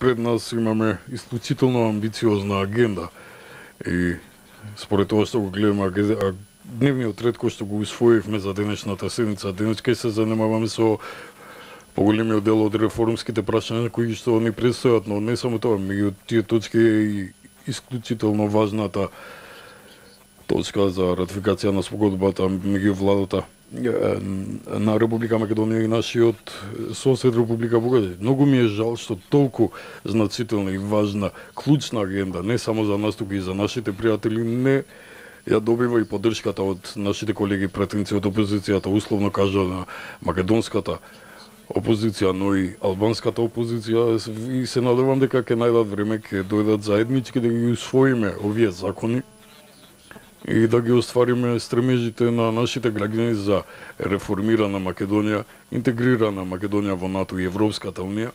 Пред нас имаме исклучително амбициозна агенда и според тоа што го гледаме дневниот ред кој што го усвоивме за денешната седница, денес ќе се занимаваме со поголемиот дел од реформските прашања кои што ни предстојат, но не само тоа, меѓу тие точки е и исклучително важната точка за ратификација на спогодбата меѓу владата на Република Македонија и нашиот сосед Република Бугарија. Многу ми е жал што толку значителна и важна клучна агенда, не само за нас, туку и за нашите пријатели, не ја добива и поддршката од нашите колеги претенци од опозицијата, условно кажано македонската опозиција, но и албанската опозиција, и се надевам дека ќе најдат време, ќе дојдат заеднички да ги усвоиме овие закони и да ги оствариме стремежите на нашите граѓани за реформирана Македонија, интегрирана Македонија во НАТО и Европската Унија,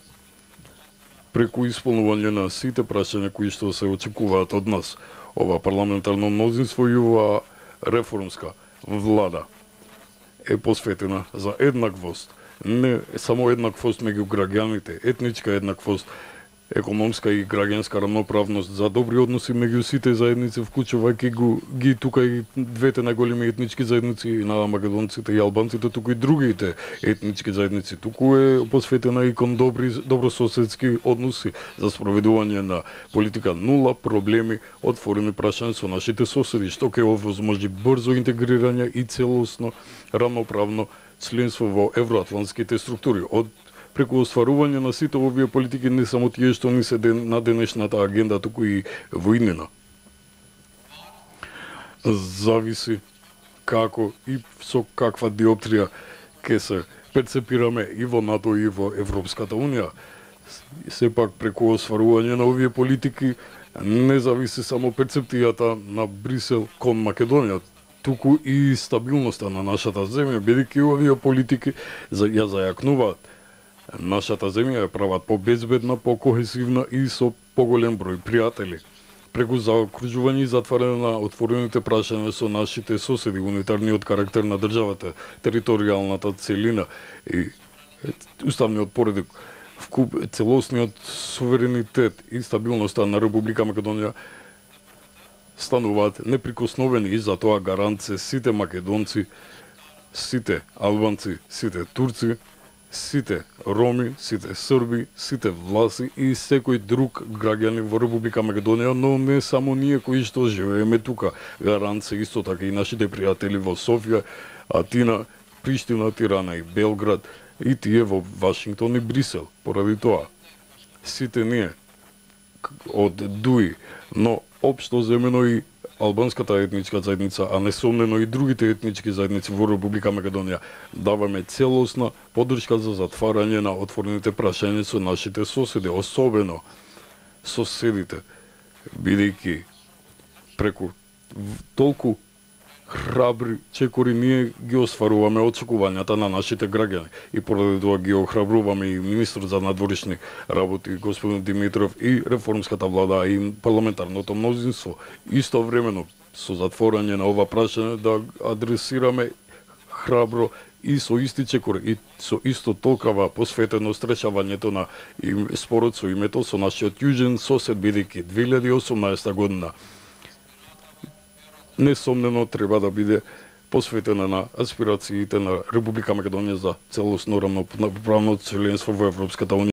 преку исполнување на сите прашања кои што се очекуваат од нас. Ова парламентарно мнозинство и ова реформска влада е посветена за еднаквост, не само еднаквост меѓу граѓаните, етничка еднаквост, економска и граѓанска рамноправност, за добри односи меѓу сите заедници, вклучувајќи ги тука и двете најголеми етнички заедници, и на македонците и албанците, туку и другите етнички заедници. Туку е посветена и кон добрососедски односи за спроведување на политика нула проблеми, отворени прашања со нашите соседи, што ќе овозможи брзо интегрирање и целосно рамноправно членство во евроатлантските структури. Преку остварување на сите овие политики, не само тие што ни се на денешната агенда, туку и војнина. Зависи како и со каква диоптрија ќе се перцепираме и во НАТО и во Европската Унија. Сепак преку остварување на овие политики не зависи само перцептијата на Брисел кон Македонија, туку и стабилноста на нашата земја, бидејќи овие политики ја зајакнуваат нашата земја, ја прават побезбедна, покохесивна и со поголем број пријатели. Преку заокружување и затварање на отворените прашања со нашите соседи, унитарниот карактер на државата, територијалната целина и уставниот поредок, целосниот суверенитет и стабилноста на Република Македонија стануваат неприкосновени, и затоа гарант се сите македонци, сите албанци, сите турци, сите роми, сите срби, сите власи и секој друг граѓани во Република Македонија, но не само ние кои што живееме тука. Гарант се исто така и нашите пријатели во Софија, Атина, Приштина, Тирана и Белград, и тие во Вашингтон и Брисел. Поради тоа, сите ние од ДУИ, но општо земено и албанската етничка заедница, а несомнено и другите етнички заедници во Република Македонија, даваме целосна поддршка за затварање на отворените прашања со нашите соседи, особено соседите, бидејќи преку толку храбри чекори ние ги остваруваме очекувањата на нашите граѓани, и поради тоа ги охрабруваме и министрот за надворешни работи господин Димитров и реформската влада и парламентарното мнозинство истовремено со затворање на ова прашање да адресираме храбро и со исти чекор и со исто толкова посветеност решавањето на спорот со името со нашиот јужен сосед, бидејќи 2018 година несомнено треба да биде посветена на аспирациите на Република Македонија за целосно рамноправно членство во Европската Унија.